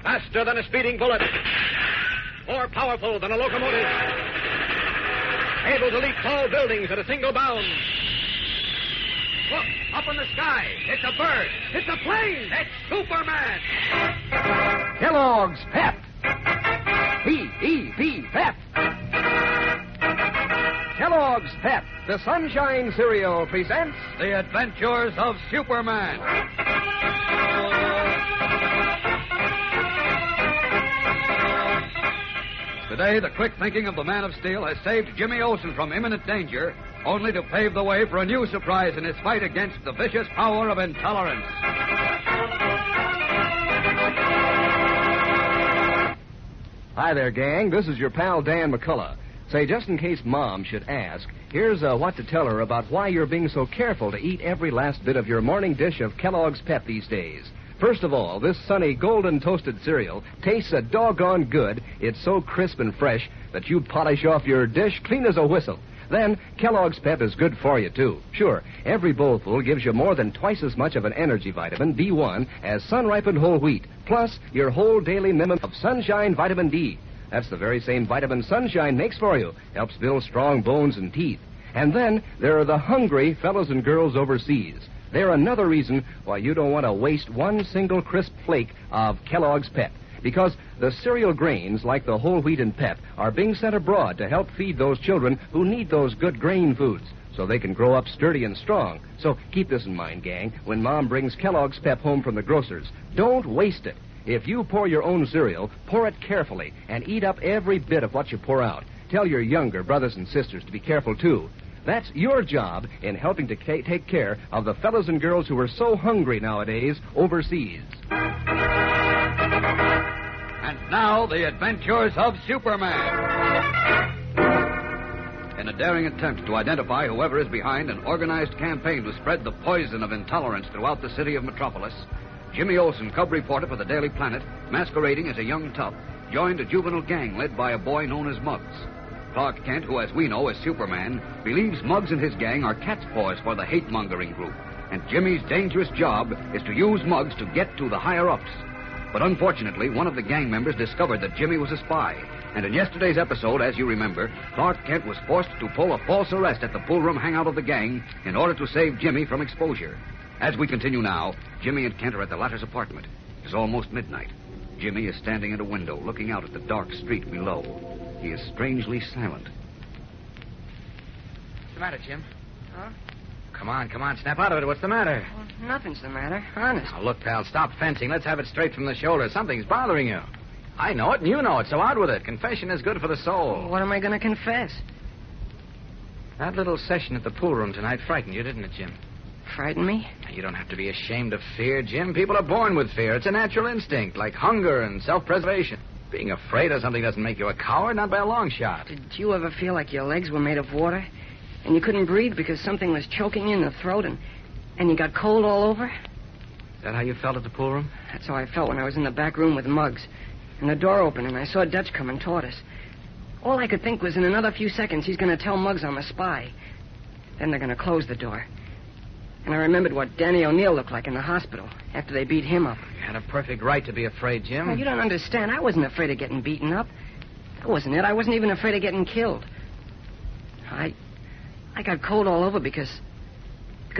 Faster than a speeding bullet. More powerful than a locomotive. Able to leap tall buildings at a single bound. Look, up in the sky. It's a bird. It's a plane. It's Superman. Kellogg's Pep. P-E-P, Pep. Kellogg's Pep, the Sunshine Cereal, presents The Adventures of Superman. Today, the quick thinking of the Man of Steel has saved Jimmy Olsen from imminent danger, only to pave the way for a new surprise in his fight against the vicious power of intolerance. Hi there, gang. This is your pal Dan McCullough. Say, just in case Mom should ask, here's what to tell her about why you're being so careful to eat every last bit of your morning dish of Kellogg's Pep these days. First of all, this sunny golden toasted cereal tastes a doggone good. It's so crisp and fresh that you polish off your dish clean as a whistle. Then, Kellogg's Pep is good for you, too. Sure, every bowlful gives you more than twice as much of an energy vitamin, B1, as sun-ripened whole wheat, plus your whole daily minimum of sunshine vitamin D. That's the very same vitamin sunshine makes for you. Helps build strong bones and teeth. And then, there are the hungry fellows and girls overseas. They're another reason why you don't want to waste one single crisp flake of Kellogg's Pep. Because the cereal grains, like the whole wheat and pep, are being sent abroad to help feed those children who need those good grain foods so they can grow up sturdy and strong. So keep this in mind, gang, when Mom brings Kellogg's Pep home from the grocer's. Don't waste it. If you pour your own cereal, pour it carefully and eat up every bit of what you pour out. Tell your younger brothers and sisters to be careful, too. That's your job in helping to take care of the fellows and girls who are so hungry nowadays overseas. And now, the adventures of Superman. In a daring attempt to identify whoever is behind an organized campaign to spread the poison of intolerance throughout the city of Metropolis, Jimmy Olsen, cub reporter for the Daily Planet, masquerading as a young tough, joined a juvenile gang led by a boy known as Muggs. Clark Kent, who, as we know, is Superman, believes Muggs and his gang are cat's paws for the hate-mongering group, and Jimmy's dangerous job is to use Muggs to get to the higher-ups. But unfortunately, one of the gang members discovered that Jimmy was a spy, and in yesterday's episode, as you remember, Clark Kent was forced to pull a false arrest at the pool room hangout of the gang in order to save Jimmy from exposure. As we continue now, Jimmy and Kent are at the latter's apartment. It's almost midnight. Jimmy is standing at a window, looking out at the dark street below. He is strangely silent. What's the matter, Jim? Huh? Come on, snap out of it. What's the matter? Well, nothing's the matter, honest. Now, look, pal, stop fencing. Let's have it straight from the shoulder. Something's bothering you. I know it, and you know it, so out with it. Confession is good for the soul. What am I going to confess? That little session at the pool room tonight frightened you, didn't it, Jim? Frighten me? You don't have to be ashamed of fear, Jim. People are born with fear. It's a natural instinct, like hunger and self-preservation. Being afraid of something doesn't make you a coward, not by a long shot. Did you ever feel like your legs were made of water? And you couldn't breathe because something was choking you in the throat and you got cold all over? Is that how you felt at the pool room? That's how I felt when I was in the back room with Muggs. And the door opened and I saw Dutch coming toward us. All I could think was in another few seconds he's going to tell Muggs I'm a spy. Then they're going to close the door. And I remembered what Danny O'Neill looked like in the hospital after they beat him up. You had a perfect right to be afraid, Jim. Well, you don't understand. I wasn't afraid of getting beaten up. That wasn't it. I wasn't even afraid of getting killed. I got cold all over because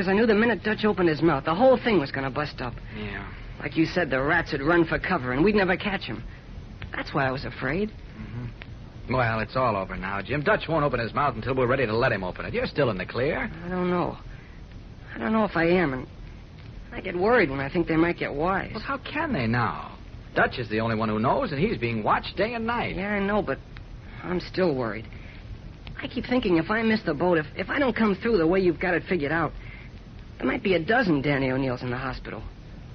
I knew the minute Dutch opened his mouth, the whole thing was going to bust up. Yeah. Like you said, the rats would run for cover, and we'd never catch him. That's why I was afraid. Mm-hmm. Well, it's all over now, Jim. Dutch won't open his mouth until we're ready to let him open it. You're still in the clear. I don't know if I am, and I get worried when I think they might get wise. Well, how can they now? Dutch is the only one who knows, and he's being watched day and night. Yeah, I know, but I'm still worried. I keep thinking if I miss the boat, if I don't come through the way you've got it figured out, there might be a dozen Danny O'Neills in the hospital.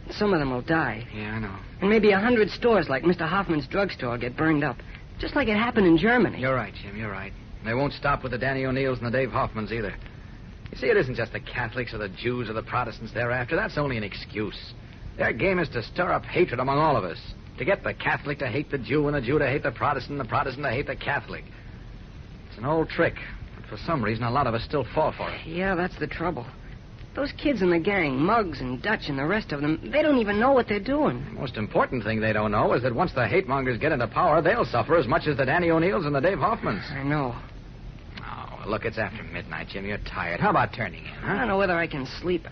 Some of them will die. Yeah, I know. And maybe 100 stores like Mr. Hoffman's drugstore get burned up, just like it happened in Germany. You're right, Jim, you're right. They won't stop with the Danny O'Neills and the Dave Hoffmans either. You see, it isn't just the Catholics or the Jews or the Protestants they're after. That's only an excuse. Their game is to stir up hatred among all of us, to get the Catholic to hate the Jew and the Jew to hate the Protestant and the Protestant to hate the Catholic. It's an old trick, but for some reason a lot of us still fall for it. Yeah, that's the trouble. Those kids in the gang, Muggs and Dutch and the rest of them, they don't even know what they're doing. The most important thing they don't know is that once the Hatemongers get into power, they'll suffer as much as the Danny O'Neills and the Dave Hoffmans. I know. Oh, look, it's after midnight, Jim. You're tired. How about turning in, huh? I don't know whether I can sleep.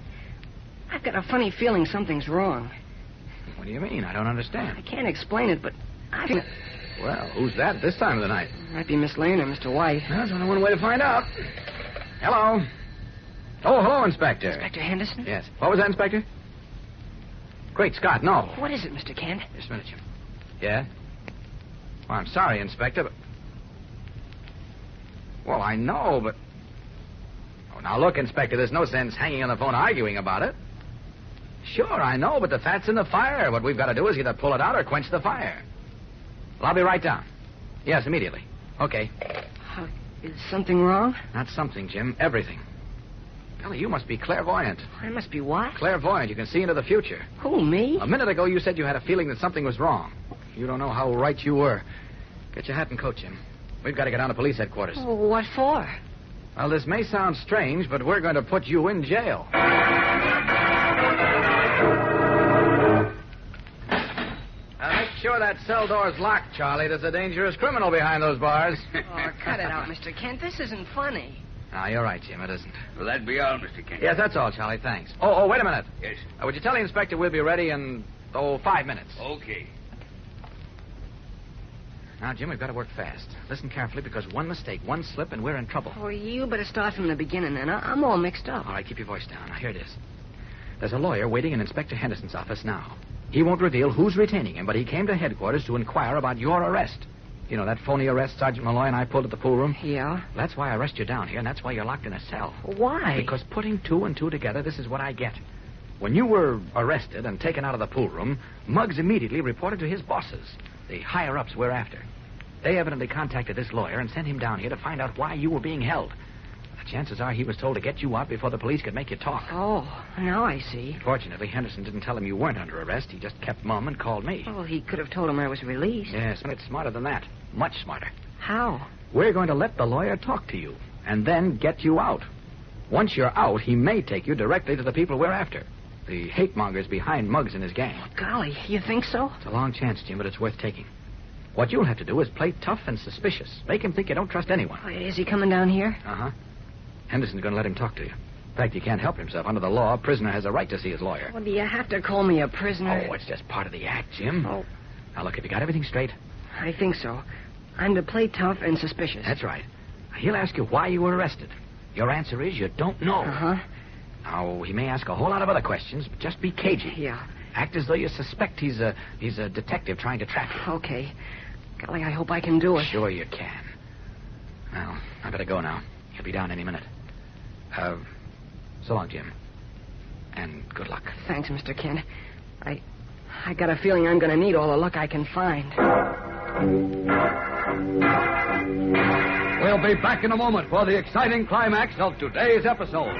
I've got a funny feeling something's wrong. What do you mean? I don't understand. I can't explain it, but I think... Well, who's that this time of the night? Might be Miss Lane or Mr. White. Well, there's only one way to find out. Hello. Oh, hello, Inspector. Inspector Henderson? Yes. What was that, Inspector? Great Scott, no. What is it, Mr. Kent? Just a minute, Jim. Yeah? Well, I'm sorry, Inspector, but... Well, I know, but... Oh, now, look, Inspector, there's no sense hanging on the phone arguing about it. Sure, I know, but the fat's in the fire. What we've got to do is either pull it out or quench the fire. Well, I'll be right down. Yes, immediately. Okay. Is something wrong? Not something, Jim. Everything. Golly, you must be clairvoyant. I must be what? Clairvoyant. You can see into the future. Who, me? A minute ago, you said you had a feeling that something was wrong. You don't know how right you were. Get your hat and coat, Jim. We've got to get down to police headquarters. Oh, what for? Well, this may sound strange, but we're going to put you in jail. Make sure that cell door's locked, Charlie. There's a dangerous criminal behind those bars. Oh, cut it out, Mr. Kent. This isn't funny. No, you're right, Jim. It isn't. Will that be all, Mr. Kent? Yes, that's all, Charlie. Thanks. Oh, wait a minute. Yes. Would you tell the inspector we'll be ready in, 5 minutes? Okay. Now, Jim, we've got to work fast. Listen carefully, because one mistake, one slip, and we're in trouble. Oh, you better start from the beginning, then. I'm all mixed up. All right, keep your voice down. Now, here it is. There's a lawyer waiting in Inspector Henderson's office now. He won't reveal who's retaining him, but he came to headquarters to inquire about your arrest. You know, that phony arrest Sergeant Malloy and I pulled at the pool room? Yeah? That's why I arrest you down here, and that's why you're locked in a cell. Why? Because putting two and two together, this is what I get. When you were arrested and taken out of the pool room, Muggs immediately reported to his bosses, the higher-ups we're after. They evidently contacted this lawyer and sent him down here to find out why you were being held. The chances are he was told to get you out before the police could make you talk. Oh, now I see. Fortunately, Henderson didn't tell him you weren't under arrest. He just kept mum and called me. Well, he could have told him I was released. Yes, and it's smarter than that. Much smarter. How? We're going to let the lawyer talk to you and then get you out. Once you're out, he may take you directly to the people we're after. The Hatemongers behind Muggs and his gang. Oh, golly, you think so? It's a long chance, Jim, but it's worth taking. What you'll have to do is play tough and suspicious. Make him think you don't trust anyone. Oh, is he coming down here? Uh-huh. Henderson's going to let him talk to you. In fact, he can't help himself. Under the law, a prisoner has a right to see his lawyer. Well, do you have to call me a prisoner? Oh, it's just part of the act, Jim. Oh. Now, look, have you got everything straight? I think so. I'm to play tough and suspicious. That's right. He'll ask you why you were arrested. Your answer is you don't know. Uh-huh. Now, he may ask a whole lot of other questions, but just be cagey. Yeah. Act as though you suspect he's a detective trying to trap you. Okay. Golly, I hope I can do it. Sure you can. Well, I better go now. He'll be down any minute. So long, Jim. And good luck. Thanks, Mr. Kent. I got a feeling I'm going to need all the luck I can find. We'll be back in a moment for the exciting climax of today's episode.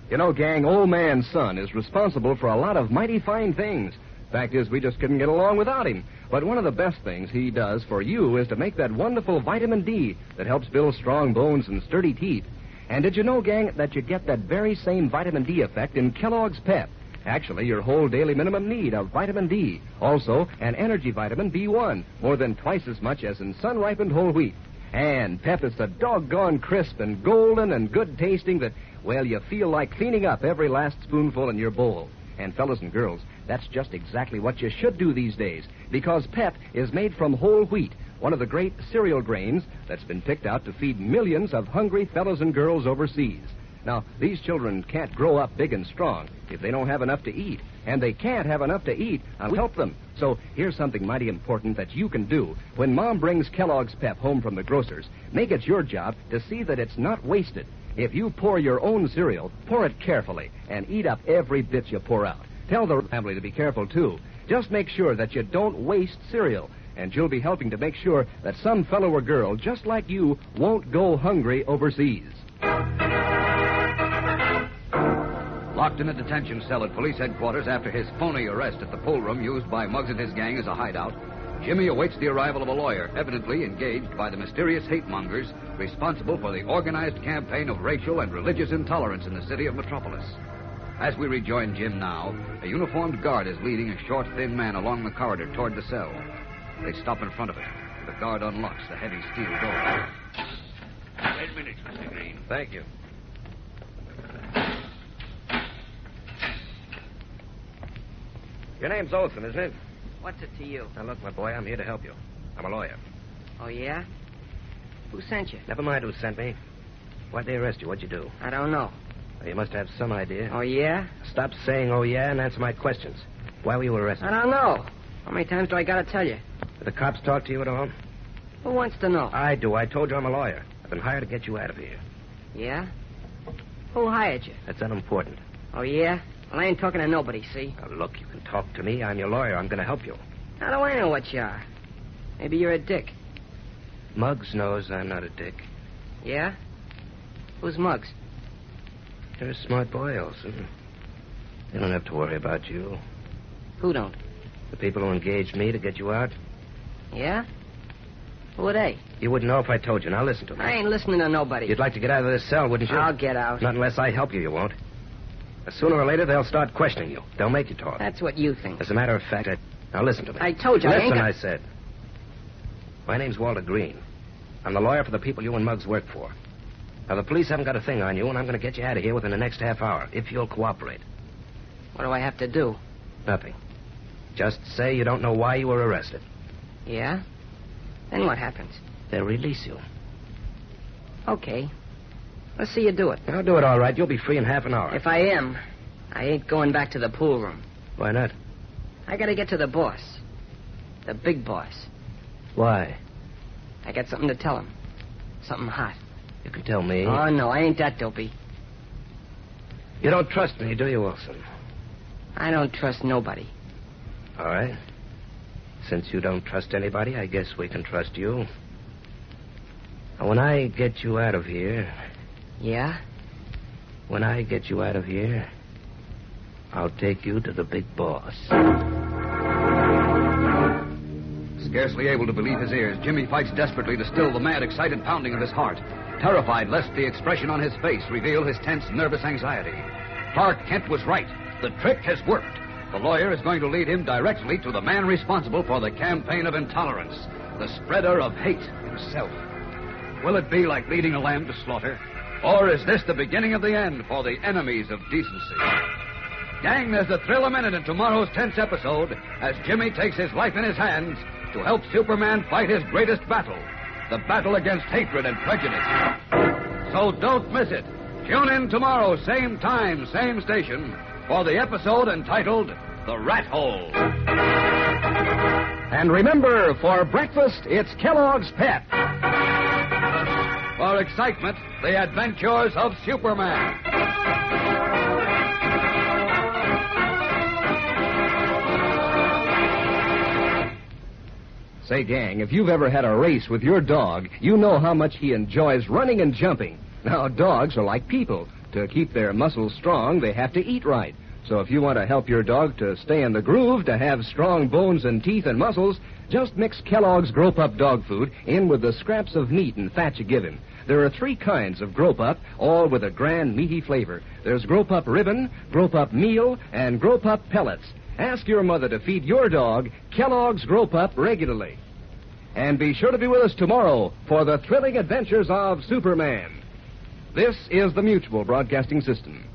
You know, gang, old man's son is responsible for a lot of mighty fine things. Fact is, we just couldn't get along without him. But one of the best things he does for you is to make that wonderful vitamin D that helps build strong bones and sturdy teeth. And did you know, gang, that you get that very same vitamin D effect in Kellogg's Pep? Actually, your whole daily minimum need of vitamin D. Also, an energy vitamin B1, more than twice as much as in sun-ripened whole wheat. And Pep is so doggone crisp and golden and good tasting that, well, you feel like cleaning up every last spoonful in your bowl. And fellas and girls, that's just exactly what you should do these days, because Pep is made from whole wheat, one of the great cereal grains that's been picked out to feed millions of hungry fellas and girls overseas. Now, these children can't grow up big and strong if they don't have enough to eat, and they can't have enough to eat unless we help them. So here's something mighty important that you can do. When Mom brings Kellogg's Pep home from the grocer's, make it your job to see that it's not wasted. If you pour your own cereal, pour it carefully and eat up every bit you pour out. Tell the family to be careful, too. Just make sure that you don't waste cereal, and you'll be helping to make sure that some fellow or girl just like you won't go hungry overseas. Locked in a detention cell at police headquarters after his phony arrest at the pool room used by Muggs and his gang as a hideout, Jimmy awaits the arrival of a lawyer, evidently engaged by the mysterious Hatemongers, responsible for the organized campaign of racial and religious intolerance in the city of Metropolis. As we rejoin Jim now, a uniformed guard is leading a short, thin man along the corridor toward the cell. They stop in front of it. The guard unlocks the heavy steel door. 10 minutes, Mr. Green. Thank you. Your name's Olsen, isn't it? What's it to you? Now, look, my boy, I'm here to help you. I'm a lawyer. Oh, yeah? Who sent you? Never mind who sent me. Why'd they arrest you? What'd you do? I don't know. Well, you must have some idea. Oh, yeah? Stop saying, oh, yeah, and answer my questions. Why were you arrested? I don't know. How many times do I gotta tell you? Did the cops talk to you at all? Who wants to know? I do. I told you I'm a lawyer. I've been hired to get you out of here. Yeah? Who hired you? That's unimportant. Oh, yeah? Well, I ain't talking to nobody, see? Now, look, you can talk to me. I'm your lawyer. I'm going to help you. How do I know what you are? Maybe you're a dick. Muggs knows I'm not a dick. Yeah? Who's Muggs? You're a smart boy, Olsen. They don't have to worry about you. Who don't? The people who engaged me to get you out. Yeah? Who are they? You wouldn't know if I told you. Now listen to me. I ain't listening to nobody. You'd like to get out of this cell, wouldn't you? I'll get out. Not unless I help you, you won't. Sooner or later, they'll start questioning you. They'll make you talk. That's what you think. As a matter of fact, Now listen to me. I told you, Listen, I I said. My name's Walter Green. I'm the lawyer for the people you and Muggs work for. Now, the police haven't got a thing on you, and I'm going to get you out of here within the next half hour, if you'll cooperate. What do I have to do? Nothing. Just say you don't know why you were arrested. Yeah? Then what happens? They'll release you. Okay. Let's see you do it. I'll do it all right. You'll be free in half an hour. If I am, I ain't going back to the pool room. Why not? I gotta get to the boss. The big boss. Why? I got something to tell him. Something hot. You can tell me. Oh, no, I ain't that dopey. You don't trust me, do you, Wilson? I don't trust nobody. All right. Since you don't trust anybody, I guess we can trust you. Now, when I get you out of here... Yeah? When I get you out of here, I'll take you to the big boss. Scarcely able to believe his ears, Jimmy fights desperately to still the mad, excited pounding of his heart, terrified lest the expression on his face reveal his tense, nervous anxiety. Clark Kent was right. The trick has worked. The lawyer is going to lead him directly to the man responsible for the campaign of intolerance, the spreader of hate himself. Will it be like leading a lamb to slaughter? Or is this the beginning of the end for the enemies of decency? Gang, there's a thrill a minute in tomorrow's tense episode as Jimmy takes his life in his hands to help Superman fight his greatest battle, the battle against hatred and prejudice. So don't miss it. Tune in tomorrow, same time, same station, for the episode entitled The Rat Hole. And remember, for breakfast, it's Kellogg's Pep. For excitement, the adventures of Superman. Say, gang, if you've ever had a race with your dog, you know how much he enjoys running and jumping. Now, dogs are like people. To keep their muscles strong, they have to eat right. So if you want to help your dog to stay in the groove, to have strong bones and teeth and muscles, just mix Kellogg's Grow-Pup dog food in with the scraps of meat and fat you give him. There are 3 kinds of Grow-Pup, all with a grand, meaty flavor. There's Grow-Pup Ribbon, Grow-Pup Meal, and Grow-Pup Pellets. Ask your mother to feed your dog Kellogg's Grow-Pup regularly. And be sure to be with us tomorrow for the thrilling adventures of Superman. This is the Mutual Broadcasting System.